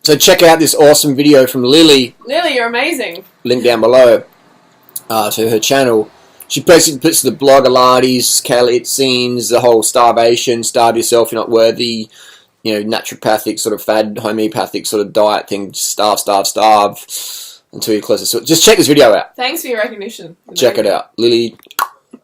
So check out this awesome video from Lily. Lily, you're amazing. Link down below to her channel. She basically puts the Blogilates, Kayla Itsines, the whole starvation, starve yourself, you're not worthy, naturopathic sort of fad, homeopathic sort of diet thing, starve until you're closer. So just check this video out. Thanks for your recognition. Check it out. Lily,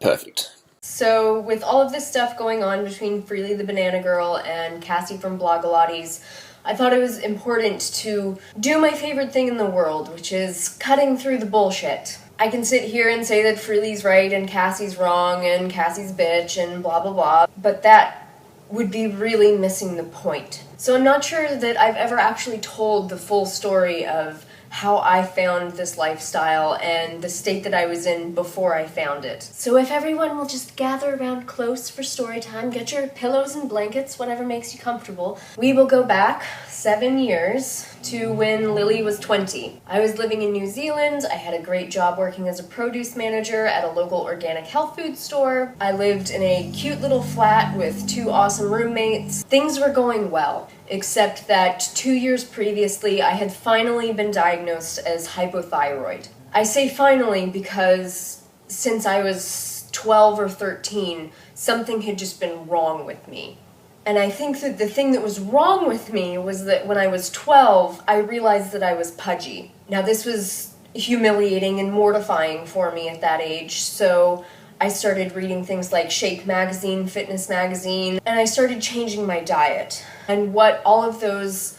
perfect. So with all of this stuff going on between Freely the Banana Girl and Cassie from Blogilates, I thought it was important to do my favorite thing in the world, which is cutting through the bullshit. I can sit here and say that Freely's right and Cassie's wrong and Cassie's bitch and blah blah blah, but that would be really missing the point. So I'm not sure that I've ever actually told the full story of how I found this lifestyle and the state that I was in before I found it. So if everyone will just gather around close for story time, get your pillows and blankets, whatever makes you comfortable, we will go back 7 years to when Lily was 20. I was living in New Zealand. I had a great job working as a produce manager at a local organic health food store. I lived in a cute little flat with 2 awesome roommates. Things were going well, except that 2 years previously I had finally been diagnosed as hypothyroid. I say finally because since I was 12 or 13, something had just been wrong with me. And I think that the thing that was wrong with me was that when I was 12, I realized that I was pudgy. Now this was humiliating and mortifying for me at that age, so I started reading things like Shake Magazine, Fitness Magazine, and I started changing my diet. And what all of those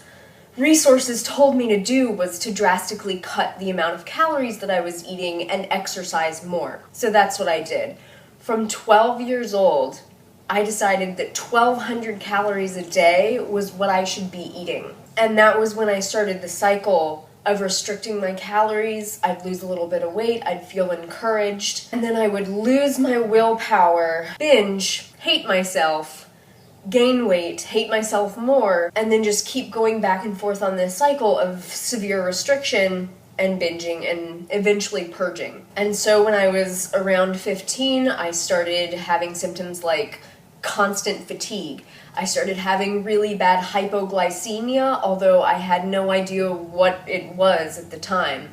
resources told me to do was to drastically cut the amount of calories that I was eating and exercise more. So that's what I did. From 12 years old, I decided that 1,200 calories a day was what I should be eating. And that was when I started the cycle of restricting my calories. I'd lose a little bit of weight, I'd feel encouraged, and then I would lose my willpower, binge, hate myself, gain weight, hate myself more, and then just keep going back and forth on this cycle of severe restriction and binging and eventually purging. And so when I was around 15, I started having symptoms like constant fatigue. I started having really bad hypoglycemia, although I had no idea what it was at the time.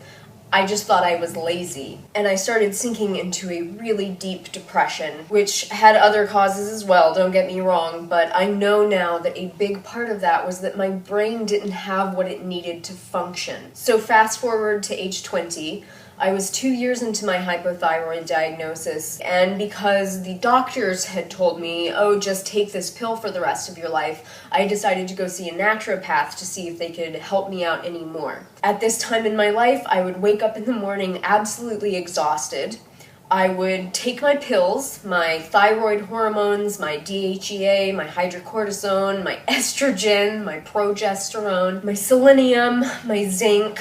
I just thought I was lazy. And I started sinking into a really deep depression, which had other causes as well, don't get me wrong, but I know now that a big part of that was that my brain didn't have what it needed to function. So fast forward to age 20, I was 2 years into my hypothyroid diagnosis, and because the doctors had told me, oh, just take this pill for the rest of your life, I decided to go see a naturopath to see if they could help me out anymore. At this time in my life, I would wake up in the morning absolutely exhausted. I would take my pills, my thyroid hormones, my DHEA, my hydrocortisone, my estrogen, my progesterone, my selenium, my zinc,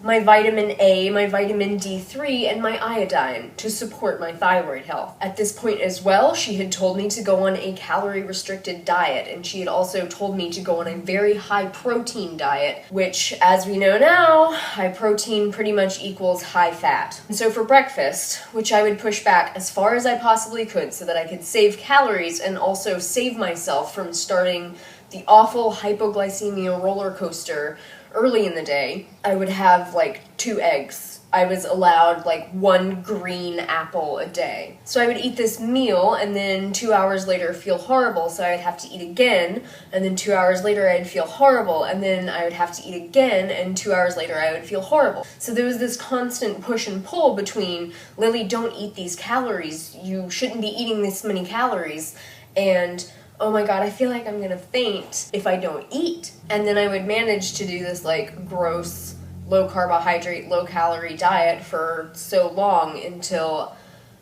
my vitamin A, my vitamin D3, and my iodine to support my thyroid health. At this point as well, she had told me to go on a calorie-restricted diet, and she had also told me to go on a very high-protein diet, which, as we know now, high protein pretty much equals high fat. And so for breakfast, which I would push back as far as I possibly could so that I could save calories and also save myself from starting the awful hypoglycemia roller coaster early in the day, I would have like 2 eggs. I was allowed like 1 green apple a day. So I would eat this meal and then 2 hours later feel horrible, so I'd have to eat again, and then 2 hours later I'd feel horrible, and then I would have to eat again, and 2 hours later I would feel horrible. So there was this constant push and pull between, Lily, don't eat these calories, you shouldn't be eating this many calories, and oh my god, I feel like I'm gonna faint if I don't eat. And then I would manage to do this like gross, low carbohydrate, low calorie diet for so long until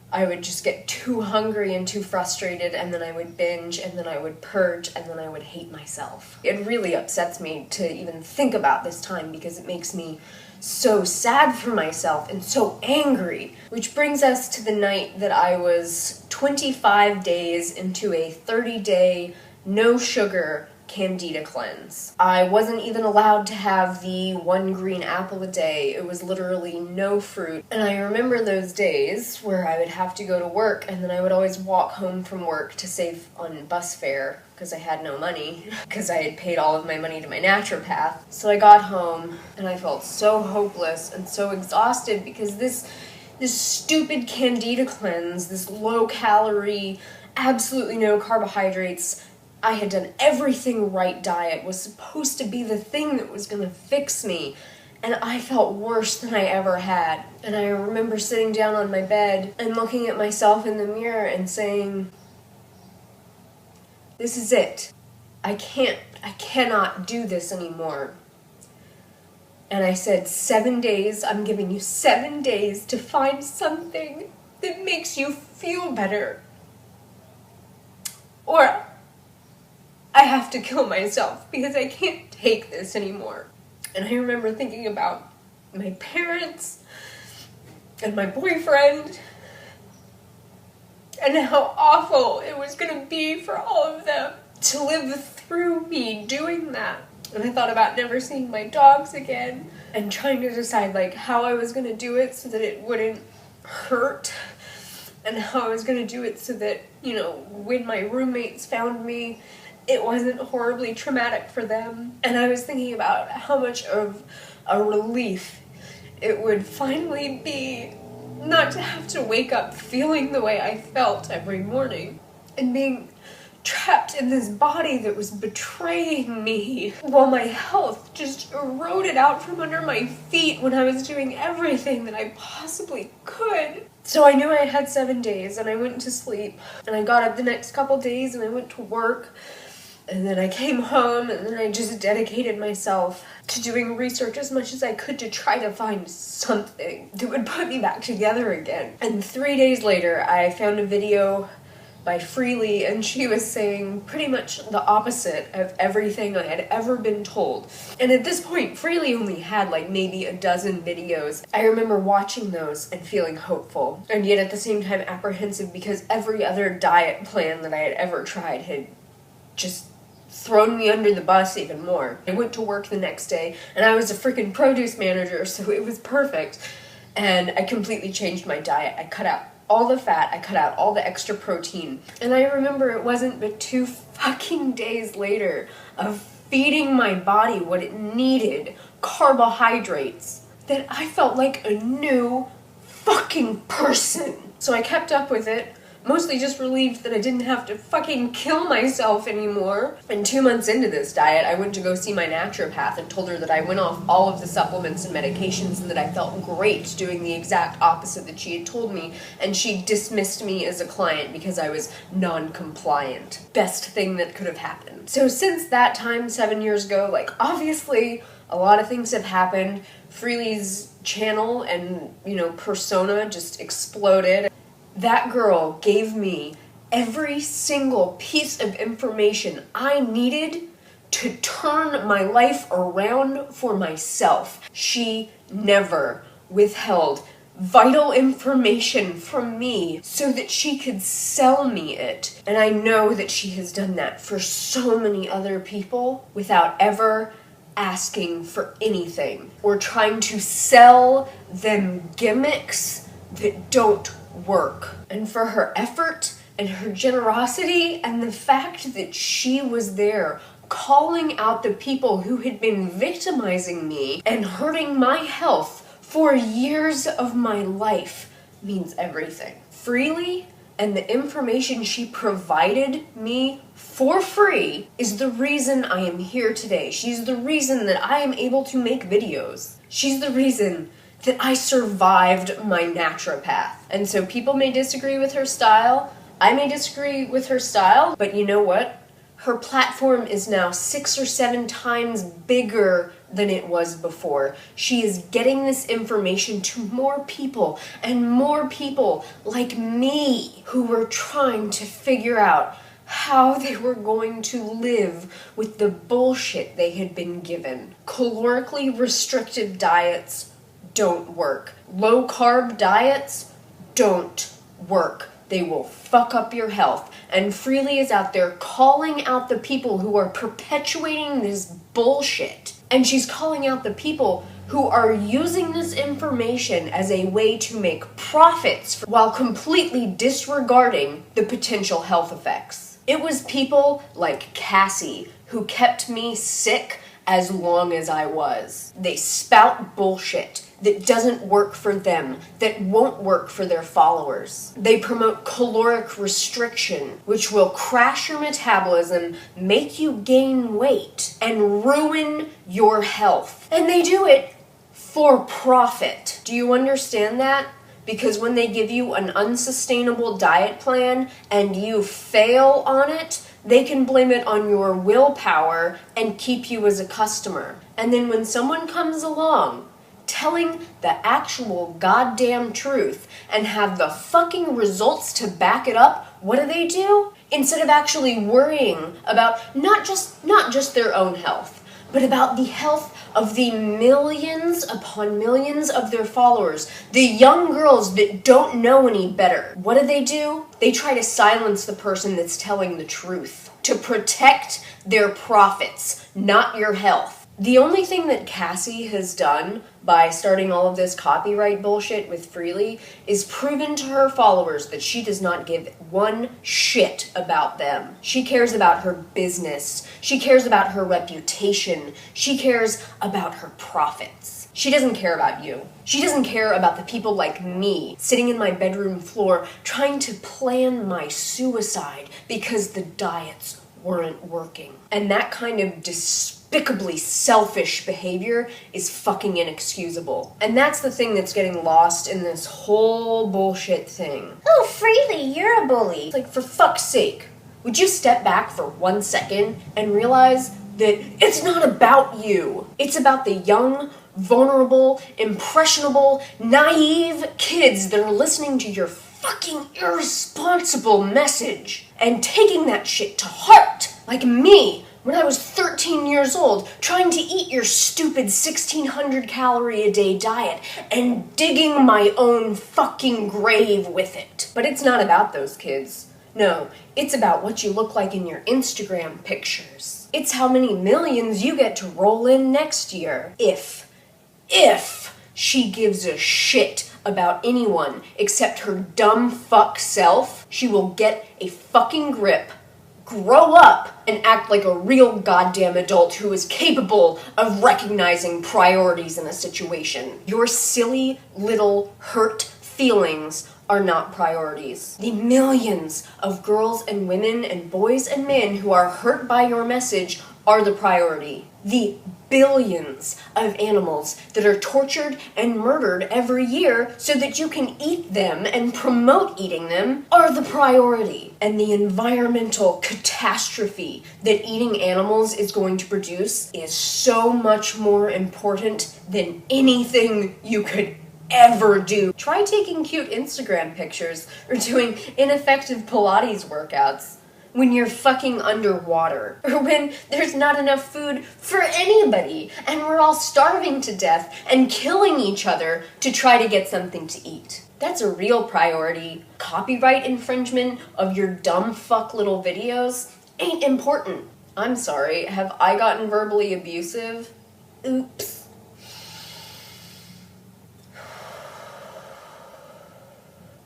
I would just get too hungry and too frustrated, and then I would binge, and then I would purge, and then I would hate myself. It really upsets me to even think about this time because it makes me so sad for myself and so angry. Which brings us to the night that I was 25 days into a 30-day no sugar, Candida cleanse. I wasn't even allowed to have the 1 green apple a day. It was literally no fruit. And I remember those days where I would have to go to work, and then I would always walk home from work to save on bus fare because I had no money, because I had paid all of my money to my naturopath. So I got home and I felt so hopeless and so exhausted because this stupid Candida cleanse, this low calorie, absolutely no carbohydrates, I had done everything right diet was supposed to be the thing that was going to fix me. And I felt worse than I ever had. And I remember sitting down on my bed and looking at myself in the mirror and saying, this is it. I cannot do this anymore. And I said, 7 days, I'm giving you 7 days to find something that makes you feel better. Or I have to kill myself because I can't take this anymore. And I remember thinking about my parents and my boyfriend and how awful it was going to be for all of them to live through me doing that. And I thought about never seeing my dogs again and trying to decide like how I was going to do it so that it wouldn't hurt, and how I was going to do it so that, you know, when my roommates found me, it wasn't horribly traumatic for them. And I was thinking about how much of a relief it would finally be not to have to wake up feeling the way I felt every morning and being trapped in this body that was betraying me while my health just eroded out from under my feet when I was doing everything that I possibly could. So I knew I had 7 days, and I went to sleep, and I got up the next couple days and I went to work, and then I came home, and then I just dedicated myself to doing research as much as I could to try to find something that would put me back together again. And 3 days later, I found a video by Freely, and she was saying pretty much the opposite of everything I had ever been told. And at this point, Freely only had like maybe a dozen videos. I remember watching those and feeling hopeful, and yet at the same time apprehensive, because every other diet plan that I had ever tried had just thrown me under the bus even more. I went to work the next day, and I was a freaking produce manager, so it was perfect. And I completely changed my diet. I cut out all the fat, I cut out all the extra protein. And I remember it wasn't but 2 fucking days later of feeding my body what it needed, carbohydrates, that I felt like a new fucking person. So I kept up with it, mostly just relieved that I didn't have to fucking kill myself anymore. And 2 months into this diet, I went to go see my naturopath and told her that I went off all of the supplements and medications and that I felt great doing the exact opposite that she had told me. And she dismissed me as a client because I was non-compliant. Best thing that could have happened. So since that time, 7 years ago, like obviously a lot of things have happened. Freely's channel and, you know, persona just exploded. That girl gave me every single piece of information I needed to turn my life around for myself. She never withheld vital information from me so that she could sell me it. And I know that she has done that for so many other people without ever asking for anything or trying to sell them gimmicks that don't work. And for her effort and her generosity and the fact that she was there calling out the people who had been victimizing me and hurting my health for years of my life means everything. Freely, and the information she provided me for free is the reason I am here today. She's the reason that I am able to make videos. She's the reason that I survived my naturopath. And so people may disagree with her style, I may disagree with her style, but you know what? Her platform is now 6 or 7 times bigger than it was before. She is getting this information to more people, and more people like me who were trying to figure out how they were going to live with the bullshit they had been given. Calorically restricted diets don't work. Low carb diets don't work. they will fuck up your health. And Freely is out there calling out the people who are perpetuating this bullshit. And she's calling out the people who are using this information as a way to make profits while completely disregarding the potential health effects. It was people like Cassie who kept me sick as long as I was. They spout bullshit that doesn't work for them, that won't work for their followers. They promote caloric restriction, which will crash your metabolism, make you gain weight, and ruin your health. And they do it for profit. Do you understand that? Because when they give you an unsustainable diet plan and you fail on it, they can blame it on your willpower and keep you as a customer. And then when someone comes along telling the actual goddamn truth and have the fucking results to back it up, what do? Instead of actually worrying about not just their own health, but about the health of the millions upon millions of their followers, the young girls that don't know any better. What do? They try to silence the person that's telling the truth, to protect their profits, not your health. The only thing that Cassie has done by starting all of this copyright bullshit with Freely is proven to her followers that she does not give one shit about them. She cares about her business. She cares about her reputation. She cares about her profits. She doesn't care about you. She doesn't care about the people like me sitting in my bedroom floor trying to plan my suicide because the diets weren't working. And that kind of despicably selfish behavior is fucking inexcusable. And that's the thing that's getting lost in this whole bullshit thing. Oh, Freely, you're a bully. It's like, for fuck's sake, would you step back for 1 second and realize that it's not about you. It's about the young, vulnerable, impressionable, naive kids that are listening to your fucking irresponsible message and taking that shit to heart. Like me, when I was 13 years old, trying to eat your stupid 1,600 calorie a day diet and digging my own fucking grave with it. But it's not about those kids. No, it's about what you look like in your Instagram pictures. It's how many millions you get to roll in next year. If she gives a shit about anyone except her dumb fuck self, she will get a fucking grip, grow up, and act like a real goddamn adult who is capable of recognizing priorities in a situation. Your silly little hurt feelings are not priorities. The millions of girls and women and boys and men who are hurt by your message are the priority. The billions of animals that are tortured and murdered every year so that you can eat them and promote eating them are the priority. And the environmental catastrophe that eating animals is going to produce is so much more important than anything you could ever do. Try taking cute Instagram pictures or doing ineffective Pilates workouts when you're fucking underwater, or when there's not enough food for anybody and we're all starving to death and killing each other to try to get something to eat. That's a real priority. Copyright infringement of your dumb fuck little videos ain't important. I'm sorry, have I gotten verbally abusive? Oops.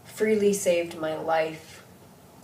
Freely saved my life,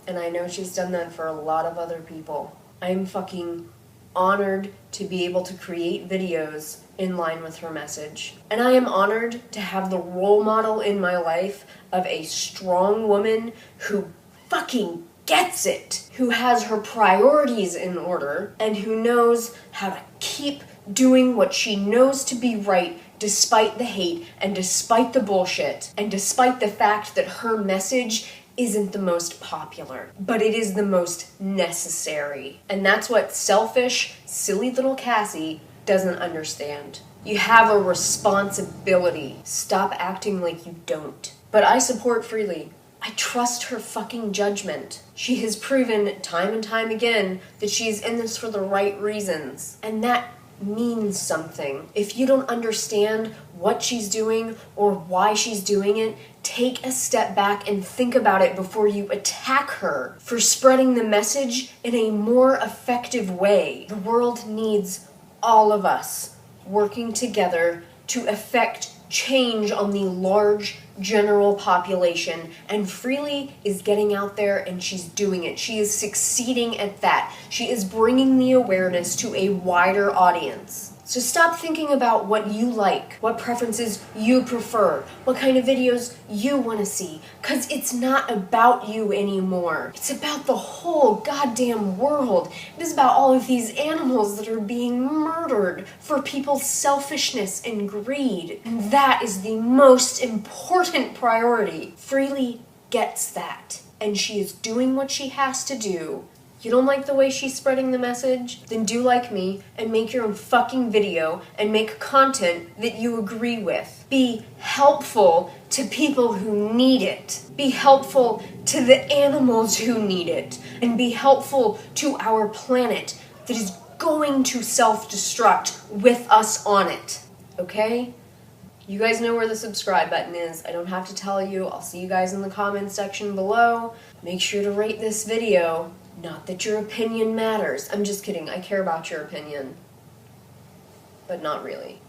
and I know she's done that for a lot of other people. I'm fucking honored to be able to create videos in line with her message. And I am honored to have the role model in my life of a strong woman who fucking gets it, who has her priorities in order, and who knows how to keep doing what she knows to be right despite the hate and despite the bullshit and despite the fact that her message isn't the most popular, but it is the most necessary. And that's what selfish, silly little Cassie doesn't understand. You have a responsibility. Stop acting like you don't. But I support Freely. I trust her fucking judgment. She has proven time and time again that she's in this for the right reasons. And that means something. If you don't understand what she's doing or why she's doing it, take a step back and think about it before you attack her for spreading the message in a more effective way. The world needs all of us working together to effect change on the large general population, and Freely is getting out there and she's doing it. She is succeeding at that. She is bringing the awareness to a wider audience. So stop thinking about what you like, what preferences you prefer, what kind of videos you want to see, because it's not about you anymore. It's about the whole goddamn world. It is about all of these animals that are being murdered for people's selfishness and greed. And that is the most important priority. Freely gets that, and she is doing what she has to do. You don't like the way she's spreading the message? Then do like me and make your own fucking video and make content that you agree with. Be helpful to people who need it. Be helpful to the animals who need it. And be helpful to our planet that is going to self-destruct with us on it. Okay? You guys know where the subscribe button is. I don't have to tell you. I'll see you guys in the comments section below. Make sure to rate this video. Not that your opinion matters. I'm just kidding. I care about your opinion. But not really.